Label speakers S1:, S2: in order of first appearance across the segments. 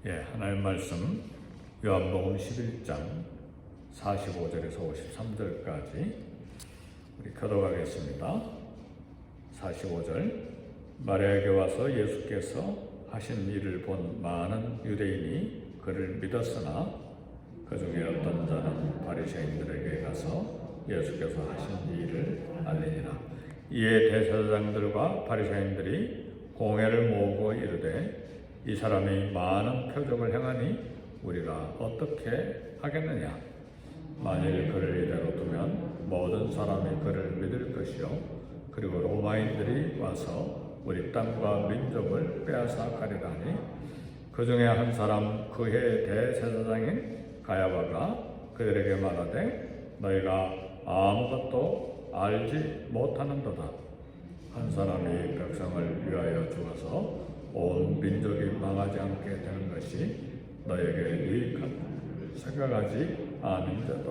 S1: 하나님 말씀 요한복음 11장 45절에서 53절까지 우리 교독하겠습니다. 45절 마리아에게 와서 예수께서 하신 일을 본 많은 유대인이 그를 믿었으나 그 중에 어떤 자는 바리새인들에게 가서 예수께서 하신 일을 알리니라. 이에 대제사장들과 바리새인들이 공회를 모으고 이르되 이 사람이 많은 표적을 행하니 우리가 어떻게 하겠느냐? 만일 그를 이대로 두면 모든 사람이 그를 믿을 것이요 그리고 로마인들이 와서 우리 땅과 민족을 빼앗아 가리라니. 그 중에 한 사람 그의 대제사장인 가야바가 그들에게 말하되 너희가 아무것도 알지 못하는도다. 한 사람이 백성을 위하여 죽어서 온 민족이 망하지 않게 되는 것이 너에게 유익한 생각하지 않은도다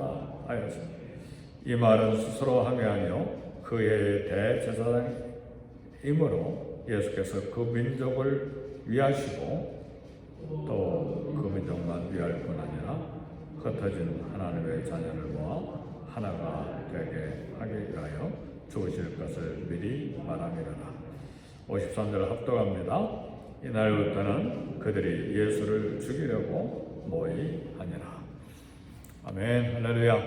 S1: 하였습니다. 이 말은 스스로 함이 아니요 그의 대제사장이므로 예수께서 그 민족을 위하시고 또 그 민족만 위할 뿐 아니라 흩어진 하나님의 자녀를 모아 하나가 되게 하기 위하여 죽으실 것을 미리 말함이로라. 53절 합독합니다. 이날부터는 그들이 예수를 죽이려고 모의하니라. 아멘. 할렐루야.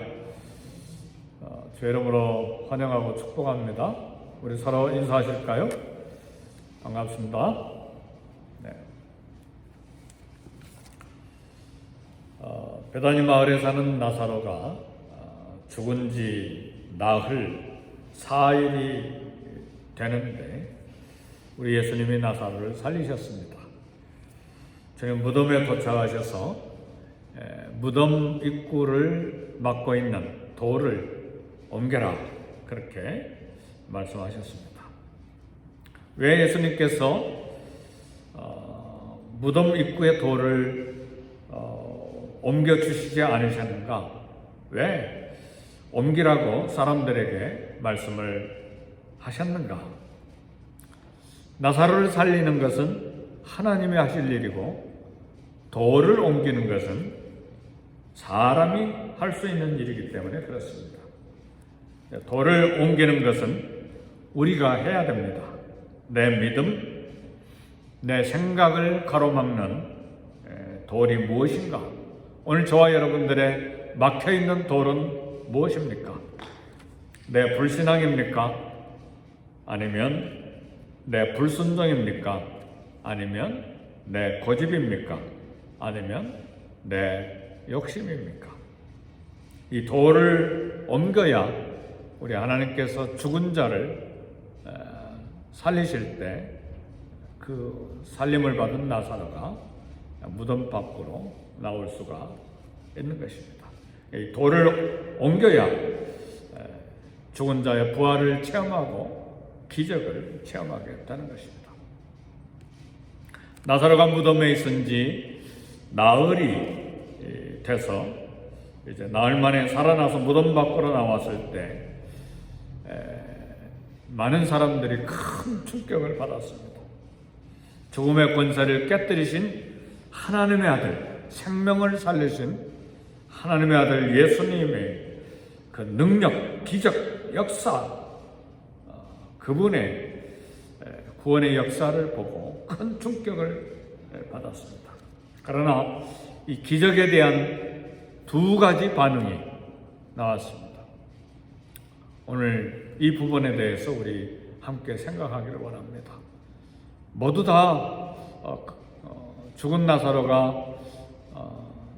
S1: 주 이름으로 환영하고 축복합니다. 우리 서로 인사하실까요? 반갑습니다. 베다니 마을에 사는 나사로가 죽은 지 나흘 4일이 되는데 우리 예수님이 나사로를 살리셨습니다. 주님 무덤에 도착하셔서 무덤 입구를 막고 있는 돌을 옮겨라 그렇게 말씀하셨습니다. 왜 예수님께서 무덤 입구의 돌을 옮겨주시지 않으셨는가? 왜 옮기라고 사람들에게 말씀을 하셨는가? 나사로를 살리는 것은 하나님이 하실 일이고 돌을 옮기는 것은 사람이 할 수 있는 일이기 때문에 그렇습니다. 돌을 옮기는 것은 우리가 해야 됩니다. 내 믿음, 내 생각을 가로막는 돌이 무엇인가? 오늘 저와 여러분들의 막혀있는 돌은 무엇입니까? 내 불신앙입니까? 아니면 내 불순종입니까? 아니면 내 고집입니까? 아니면 내 욕심입니까? 이 돌을 옮겨야 우리 하나님께서 죽은 자를 살리실 때 그 살림을 받은 나사로가 무덤 밖으로 나올 수가 있는 것입니다. 이 돌을 옮겨야 죽은 자의 부활을 체험하고 기적을 체험하게 되는 것입니다. 나사로가 무덤에 있은 지 나흘이 돼서 이제 나흘 만에 살아나서 무덤 밖으로 나왔을 때 많은 사람들이 큰 충격을 받았습니다. 죽음의 권세를 깨뜨리신 하나님의 아들, 생명을 살리신 하나님의 아들 예수님의 그 능력, 기적, 역사, 그분의 구원의 역사를 보고 큰 충격을 받았습니다. 그러나 이 기적에 대한 두 가지 반응이 나왔습니다. 오늘 이 부분에 대해서 우리 함께 생각하기를 원합니다. 모두 다 죽은 나사로가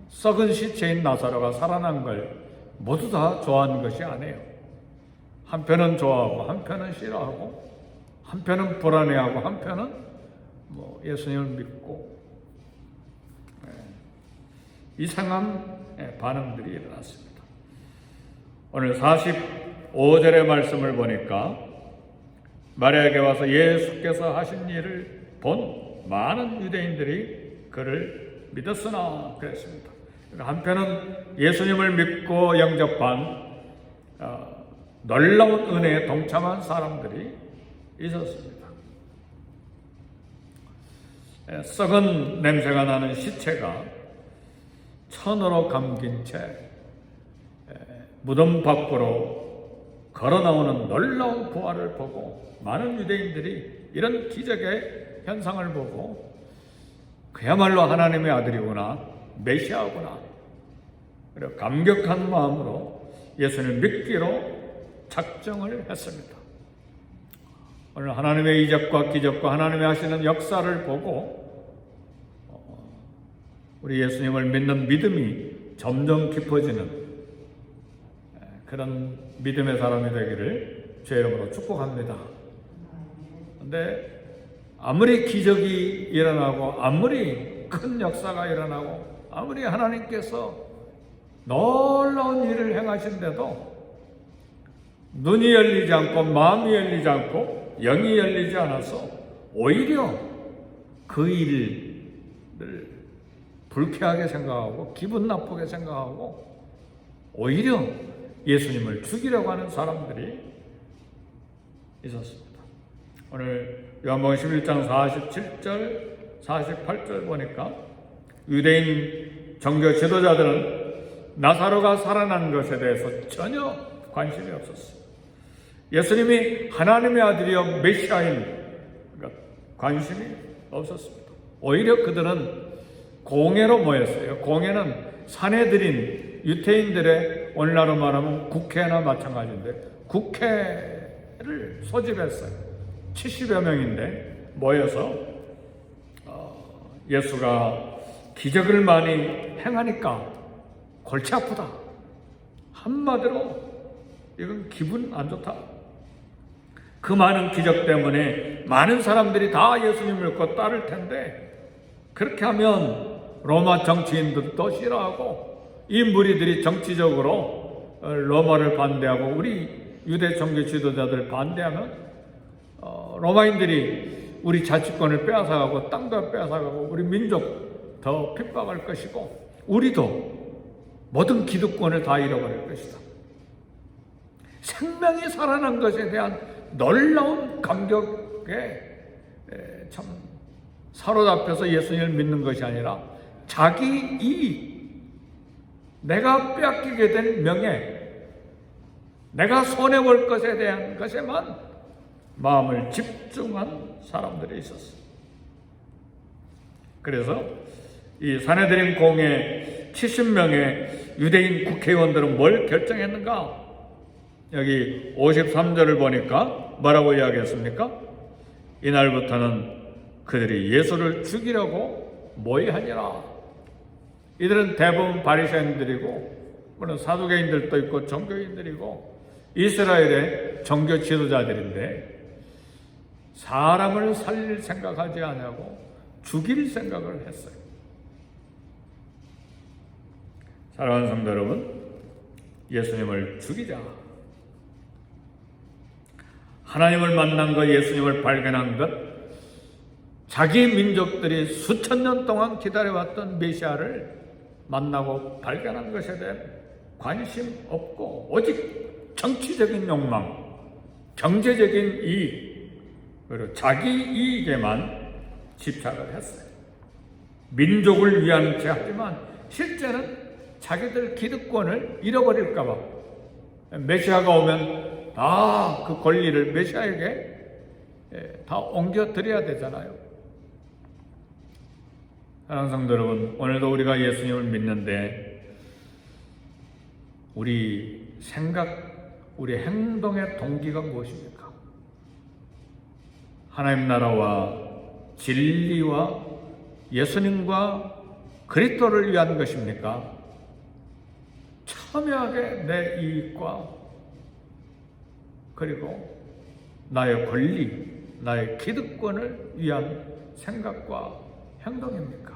S1: 썩은 시체인 나사로가 살아난 걸 모두 다 좋아하는 것이 아니에요. 한편은 좋아하고 한편은 싫어하고 한편은 불안해하고 한편은 예수님을 믿고 이상한 반응들이 일어났습니다. 오늘 45절의 말씀을 보니까 마리아에게 와서 예수께서 하신 일을 본 많은 유대인들이 그를 믿었으나 그랬습니다. 한편은 예수님을 믿고 영접한 놀라운 은혜에 동참한 사람들이 있었습니다. 썩은 냄새가 나는 시체가 천으로 감긴 채 무덤 밖으로 걸어 나오는 놀라운 부활을 보고 많은 유대인들이 이런 기적의 현상을 보고 그야말로 하나님의 아들이구나, 메시아구나, 그리고 감격한 마음으로 예수님을 믿기로 작정을 했습니다. 오늘 하나님의 이적과 기적과 하나님의 하시는 역사를 보고 우리 예수님을 믿는 믿음이 점점 깊어지는 그런 믿음의 사람이 되기를 주의 이름으로 축복합니다. 그런데 아무리 기적이 일어나고 아무리 큰 역사가 일어나고 아무리 하나님께서 놀라운 일을 행하신데도 눈이 열리지 않고 마음이 열리지 않고 영이 열리지 않아서 오히려 그 일을 불쾌하게 생각하고 기분 나쁘게 생각하고 오히려 예수님을 죽이려고 하는 사람들이 있었습니다. 오늘 요한복음 11장 47절 48절 보니까 유대인 종교 지도자들은 나사로가 살아난 것에 대해서 전혀 관심이 없었어요. 예수님이 하나님의 아들이여 메시아인 관심이 없었습니다. 오히려 그들은 공회로 모였어요. 공회는 사내들인 유태인들의 오늘날로 말하면 국회나 마찬가지인데 국회를 소집했어요. 70여 명인데 모여서 예수가 기적을 많이 행하니까 골치 아프다. 한마디로 이건 기분 안 좋다. 그 많은 기적 때문에 많은 사람들이 다 예수님을 믿고 따를 텐데 그렇게 하면 로마 정치인들도 싫어하고 이 무리들이 정치적으로 로마를 반대하고 우리 유대 종교 지도자들 반대하면 로마인들이 우리 자치권을 빼앗아가고 땅도 빼앗아가고 우리 민족 더 핍박할 것이고 우리도 모든 기득권을 다 잃어버릴 것이다. 생명이 살아난 것에 대한 놀라운 감격에 참 사로잡혀서 예수님을 믿는 것이 아니라 자기 이익, 내가 빼앗기게 된 명예, 내가 손해볼 것에 대한 것에만 마음을 집중한 사람들이 있었어요. 그래서 이 사내들인 공회 70명의 유대인 국회의원들은 뭘 결정했는가? 여기 53절을 보니까 뭐라고 이야기했습니까? 이날부터는 그들이 예수를 죽이려고 모의하니라. 이들은 대부분 바리새인들이고 물론 사두개인들도 있고 종교인들이고 이스라엘의 종교 지도자들인데 사람을 살릴 생각하지 않고 죽일 생각을 했어요. 사랑하는 성도 여러분, 예수님을 죽이자. 하나님을 만난 것, 예수님을 발견한 것, 자기 민족들이 수천 년 동안 기다려왔던 메시아를 만나고 발견한 것에 대해 관심 없고 오직 정치적인 욕망, 경제적인 이익, 그리고 자기 이익에만 집착을 했어요. 민족을 위한 채 하지만 실제는 자기들 기득권을 잃어버릴까 봐 메시아가 오면 다 그 권리를 메시아에게 다 옮겨드려야 되잖아요. 사랑하는 성도 여러분, 오늘도 우리가 예수님을 믿는데 우리 생각, 우리 행동의 동기가 무엇입니까? 하나님 나라와 진리와 예수님과 그리스도를 위한 것입니까? 첨예하게 내 이익과 그리고 나의 권리, 나의 기득권을 위한 생각과 행동입니까?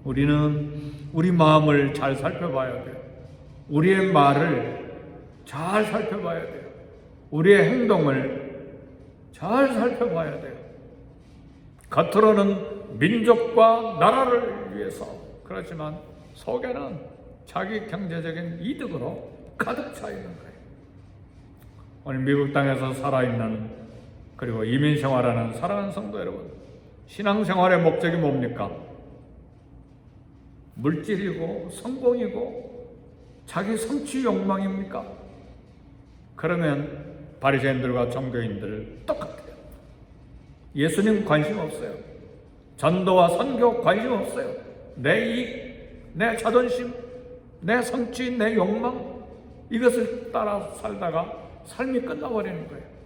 S1: 우리는 우리 마음을 잘 살펴봐야 돼요. 우리의 말을 잘 살펴봐야 돼요. 우리의 행동을 잘 살펴봐야 돼요. 겉으로는 민족과 나라를 위해서 그렇지만 속에는 자기 경제적인 이득으로 가득 차 있는 거예요. 오늘 미국 땅에서 살아있는 그리고 이민생활하는 사랑하는 성도 여러분, 신앙생활의 목적이 뭡니까? 물질이고 성공이고 자기 성취 욕망입니까? 그러면 바리새인들과 종교인들 똑같아요. 예수님 관심 없어요. 전도와 선교 관심 없어요. 내 이익, 내 자존심, 내 성취, 내 욕망, 이것을 따라 살다가 삶이 끝나버리는 거예요.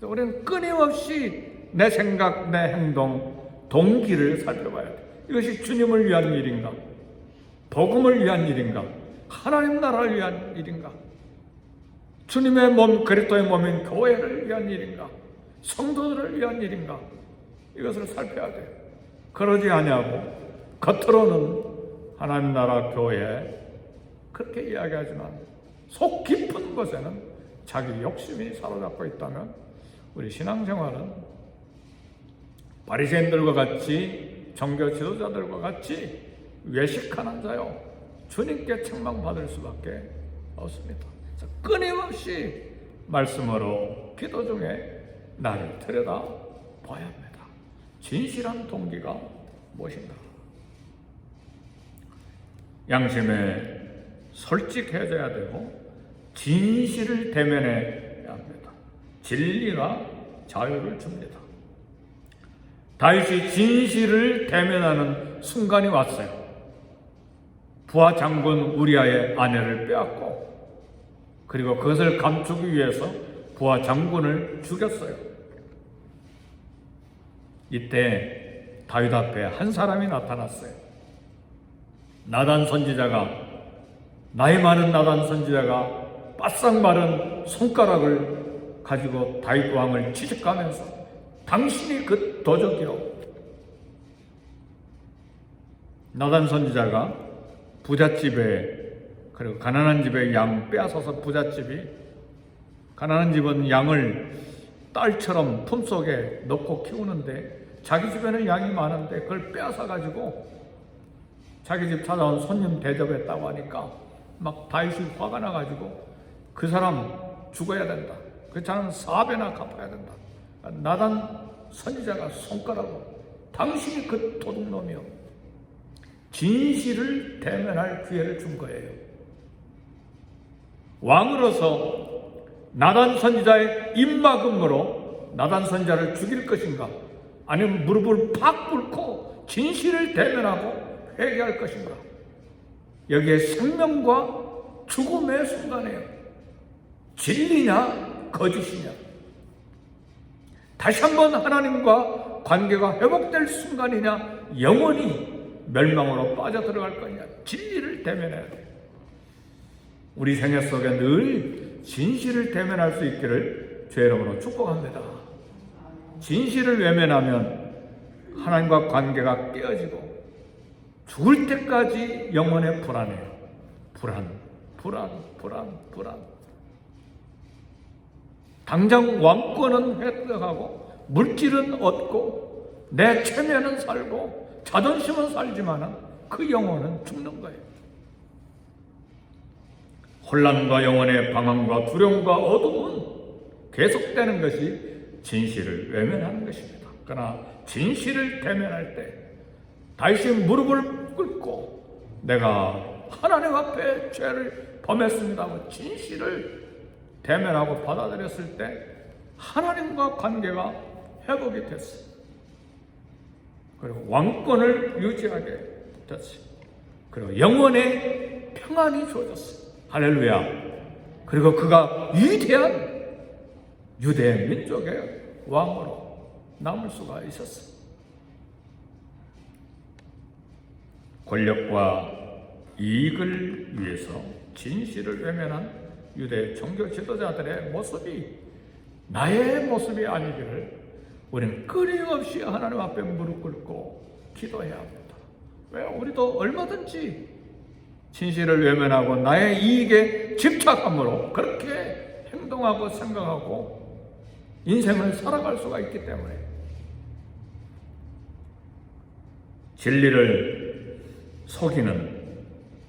S1: 우리는 끊임없이 내 생각, 내 행동, 동기를 살펴봐야 돼요. 이것이 주님을 위한 일인가? 복음을 위한 일인가? 하나님 나라를 위한 일인가? 주님의 몸, 그리스도의 몸인 교회를 위한 일인가? 성도들을 위한 일인가? 이것을 살펴야 돼요. 그러지 아니하고 겉으로는 하나님 나라 교회 그렇게 이야기하지만 속 깊은 곳에는 자기 욕심이 사로잡고 있다면 우리 신앙생활은 바리새인들과 같이 종교 지도자들과 같이 외식하는 자요 주님께 책망받을 수밖에 없습니다. 끊임없이 말씀으로 기도 중에 나를 들여다봐야 합니다. 진실한 동기가 무엇인가? 양심에 솔직해져야 되고 진실을 대면해야 합니다. 진리가 자유를 줍니다. 다윗이 진실을 대면하는 순간이 왔어요. 부하 장군 우리아의 아내를 빼앗고 그리고 그것을 감추기 위해서 부하 장군을 죽였어요. 이때 다윗 앞에 한 사람이 나타났어요. 나단 선지자가, 나이 많은 나단 선지자가 바싹 마른 손가락을 가지고 다윗 왕을 치직하면서 당신이 그 도적이요. 나단 선지자가 부잣집에, 그리고 가난한 집에 양 빼앗아서 부잣집이, 가난한 집은 양을 딸처럼 품속에 넣고 키우는데 자기 집에는 양이 많은데 그걸 빼앗아 가지고 자기 집 찾아온 손님 대접했다고 하니까 막 다윗이 화가 나가지고 그 사람 죽어야 된다. 그 자는 4배나 갚아야 된다. 나단 선지자가 손가락으로 당신이 그 도둑놈이요. 진실을 대면할 기회를 준 거예요. 왕으로서 나단 선지자의 입막음으로 나단 선지자를 죽일 것인가? 아니면 무릎을 팍 꿇고 진실을 대면하고 회개할 것인가? 여기에 생명과 죽음의 순간이에요. 진리냐 거짓이냐? 다시 한번 하나님과 관계가 회복될 순간이냐, 영원히 멸망으로 빠져들어갈 거냐? 진리를 대면해야 돼요. 우리 생애 속에 늘 진실을 대면할 수 있기를 주의 이름으로 축복합니다. 진실을 외면하면 하나님과 관계가 깨어지고 죽을 때까지 영혼의 불안해요. 불안. 당장 왕권은 획득하고 물질은 얻고 내 체면은 살고 자존심은 살지만 그 영혼은 죽는 거예요. 혼란과 영혼의 방황과 두려움과 어둠은 계속되는 것이 진실을 외면하는 것입니다. 그러나 진실을 대면할 때 다윗이 무릎을 꿇고 내가 하나님 앞에 죄를 범했습니다. 진실을 대면하고 받아들였을 때 하나님과 관계가 회복이 됐어요. 그리고 왕권을 유지하게 됐어요. 그리고 영혼의 평안이 주어졌어요. 할렐루야. 그리고 그가 위대한 유대 민족의 왕으로 남을 수가 있었어요. 권력과 이익을 위해서 진실을 외면한 유대 종교 지도자들의 모습이 나의 모습이 아니기를 우리는 끊임없이 하나님 앞에 무릎 꿇고 기도해야 합니다. 왜? 우리도 얼마든지 진실을 외면하고 나의 이익에 집착함으로 그렇게 행동하고 생각하고 인생을 살아갈 수가 있기 때문에 진리를 속이는,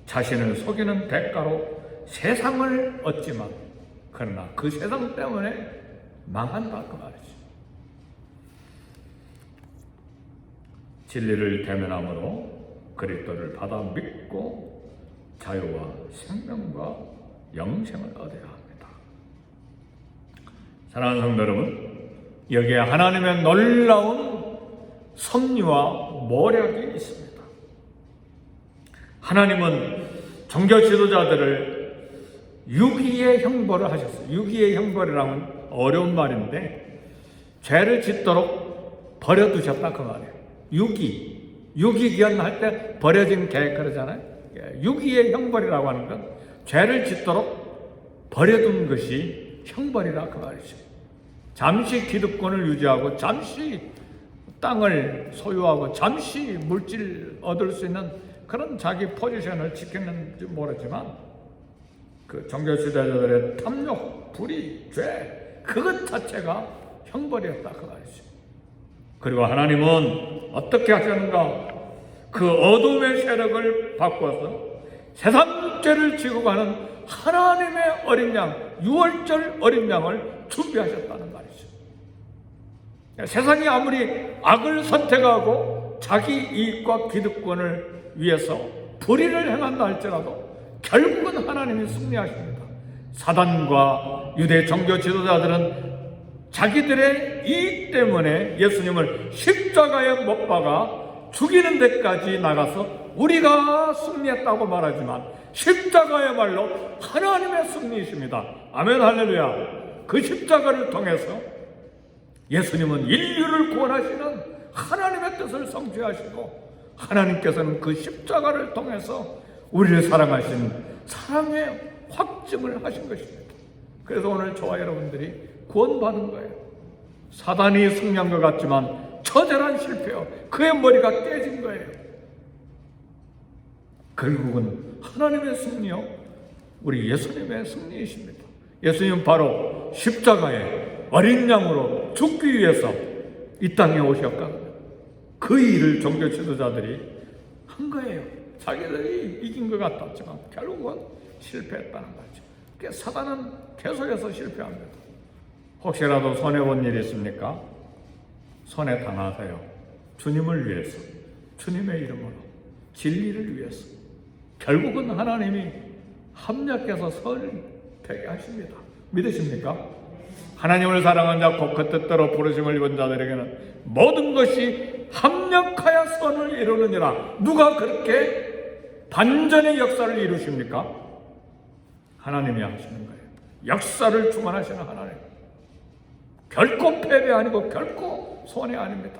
S1: 자신을 속이는 대가로 세상을 얻지만 그러나 그 세상 때문에 망한다 그 말이죠. 진리를 대면함으로 그리스도를 받아 믿고 자유와 생명과 영생을 얻어야 합니다. 사랑하는 성도 여러분, 여기에 하나님의 놀라운 섭리와 모략이 있습니다. 하나님은 종교 지도자들을 유기의 형벌을 하셨어요. 유기의 형벌이라면 어려운 말인데 죄를 짓도록 버려두셨다 그 말이에요. 유기견 할 때 버려진 개 그러잖아요. 유기의 형벌이라고 하는 건 죄를 짓도록 버려둔 것이 형벌이라 그 말이죠. 잠시 기득권을 유지하고 잠시 땅을 소유하고 잠시 물질 얻을 수 있는 그런 자기 포지션을 지켰는지 모르지만 그 종교 지도자들의 탐욕, 불의, 죄 그것 자체가 형벌이었다 그 말이죠. 그리고 하나님은 어떻게 하셨는가? 그 어둠의 세력을 바꿔서 세상 죄를 지고 가는 하나님의 어린 양, 유월절 어린 양을 준비하셨다는 말이죠. 세상이 아무리 악을 선택하고 자기 이익과 기득권을 위해서 불의를 행한다 할지라도 결국은 하나님이 승리하십니다. 사단과 유대 종교 지도자들은 자기들의 이익 때문에 예수님을 십자가에 못 박아 죽이는 데까지 나가서 우리가 승리했다고 말하지만 십자가야말로 하나님의 승리이십니다. 아멘 할렐루야. 그 십자가를 통해서 예수님은 인류를 구원하시는 하나님의 뜻을 성취하시고 하나님께서는 그 십자가를 통해서 우리를 사랑하신 사랑의 확증을 하신 것입니다. 그래서 오늘 저와 여러분들이 구원받은 거예요. 사단이 승리한 것 같지만 처절한 실패요. 그의 머리가 깨진 거예요. 결국은 하나님의 승리요, 우리 예수님의 승리이십니다. 예수님은 바로 십자가에 어린 양으로 죽기 위해서 이 땅에 오셨거든요. 그 일을 종교 지도자들이 한 거예요. 자기들이 이긴 것 같았지만 결국은 실패했다는 거죠. 그러니까 사단은 계속해서 실패합니다. 혹시라도 손해본 일이 있습니까? 손해 당하세요. 주님을 위해서, 주님의 이름으로, 진리를 위해서. 결국은 하나님이 합력해서 선을 되게 하십니다. 믿으십니까? 하나님을 사랑한 자 곧 그 뜻대로 부르심을 입은 자들에게는 모든 것이 합력하여 선을 이루느니라. 누가 그렇게 반전의 역사를 이루십니까? 하나님이 하시는 거예요. 역사를 주관하시는 하나님. 결코 패배 아니고 결코 손해 아닙니다.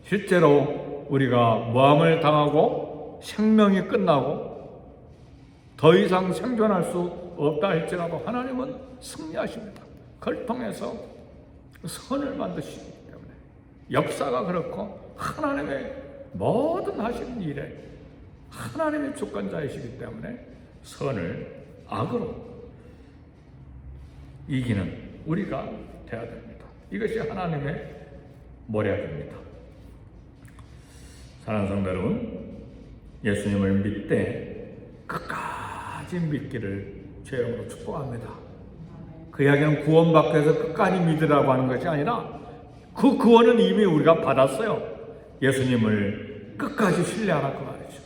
S1: 실제로 우리가 모함을 당하고 생명이 끝나고 더 이상 생존할 수 없다 할지라도 하나님은 승리하십니다. 그걸 통해서 선을 만드시기 때문에 역사가 그렇고 하나님의 모든 하시는 일에 하나님의 주권자이시기 때문에 선을 악으로 이기는 우리가 되어야 됩니다. 이것이 하나님의 모략입니다. 사랑하는 성도 여러분, 예수님을 믿되 끝까지 믿기를 죄영으로 축복합니다. 그 이야기는 구원받기 위해서 끝까지 믿으라고 하는 것이 아니라 그 구원은 이미 우리가 받았어요. 예수님을 끝까지 신뢰하라 그 말이죠.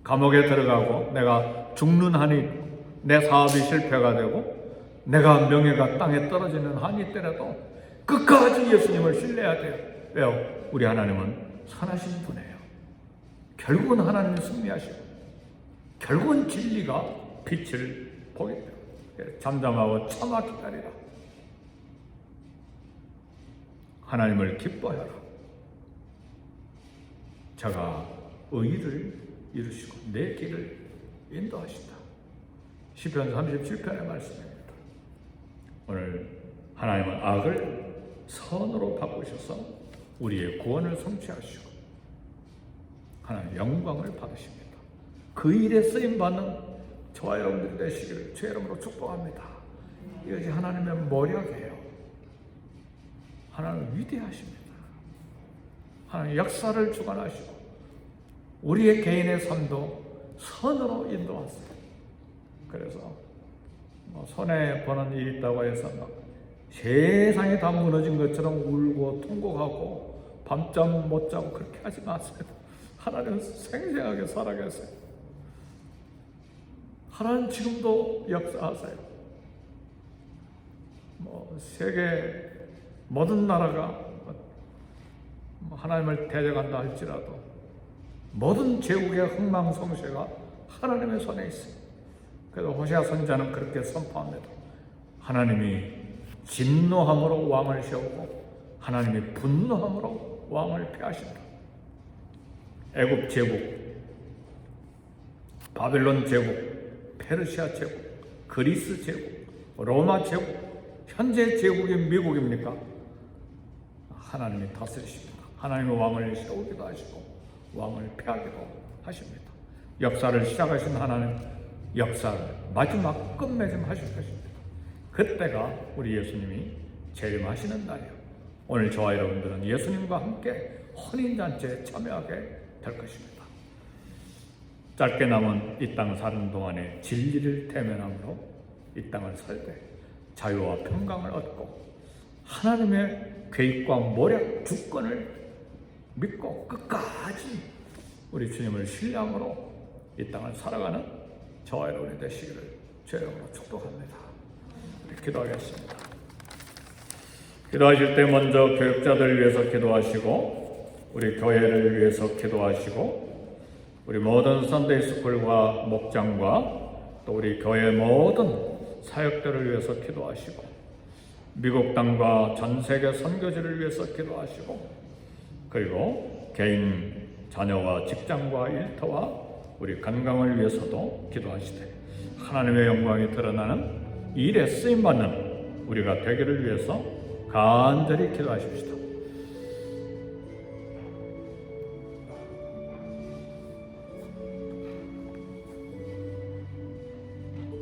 S1: 감옥에 들어가고 내가 죽는 한이 내 사업이 실패가 되고 내가 명예가 땅에 떨어지는 한이 있더라도 끝까지 예수님을 신뢰해야 돼요. 왜요? 우리 하나님은 선하신 분이에요. 결국은 하나님이 승리하시고 결국은 진리가 빛을 보게 돼요. 잠잠하고 참아 기다리라. 하나님을 기뻐하라. 자가 의를 이루시고 내 길을 인도하신다. 시편 37편의 말씀입니다. 오늘 하나님은 악을 선으로 바꾸셔서 우리의 구원을 성취하시고 하나님 영광을 받으십니다. 그 일에 쓰임받는 저와 여러분들이 되시기를 주의 이름으로 축복합니다. 이것이 하나님의 모략이에요. 하나님 위대하십니다. 하나님 역사를 주관하시고 우리의 개인의 삶도 선으로 인도하세요. 그래서 손해보는 일이 있다고 해서 막 세상이 다 무너진 것처럼 울고 통곡하고 밤잠 못 자고 그렇게 하지 마세요. 하나님은 생생하게 살아계세요. 하나님 지금도 역사하세요. 세계 모든 나라가 하나님을 대적한다 할지라도 모든 제국의 흥망성쇠가 하나님의 손에 있어요. 그래서 호세아 선지자는 그렇게 선포합니다. 하나님이 진노함으로 왕을 세우고 하나님이 분노함으로 왕을 폐하신다. 애굽 제국, 바벨론 제국, 페르시아 제국, 그리스 제국, 로마 제국, 현재 제국이 미국입니까? 하나님이 다스리십니다. 하나님의 왕을 세우기도 하시고 왕을 폐하기도 하십니다. 역사를 시작하신 하나님, 역사를 마지막 끝맺음 하실 것입니다. 그때가 우리 예수님이 재림하시는 날이에요. 오늘 저와 여러분들은 예수님과 함께 혼인잔치에 참여하게 될 것입니다. 짧게 남은 이 땅 사는 동안에 진리를 대면함으로 이 땅을 살되 자유와 평강을 얻고 하나님의 계획과 모략 주권을 믿고 끝까지 우리 주님을 신뢰함으로 이 땅을 살아가는 저와 여러분이 되시기를 주의 이름으로 축복합니다. 우리 기도하겠습니다. 기도하실 때 먼저 교육자들을 위해서 기도하시고 우리 교회를 위해서 기도하시고 우리 모든 선데이스쿨과 목장과 또 우리 교회 모든 사역들을 위해서 기도하시고 미국 땅과 전 세계 선교지를 위해서 기도하시고 그리고 개인 자녀와 직장과 일터와 우리 건강을 위해서도 기도하시되 하나님의 영광이 드러나는 일에 쓰임받는 우리가 되기를 위해서 간절히 기도하십시다.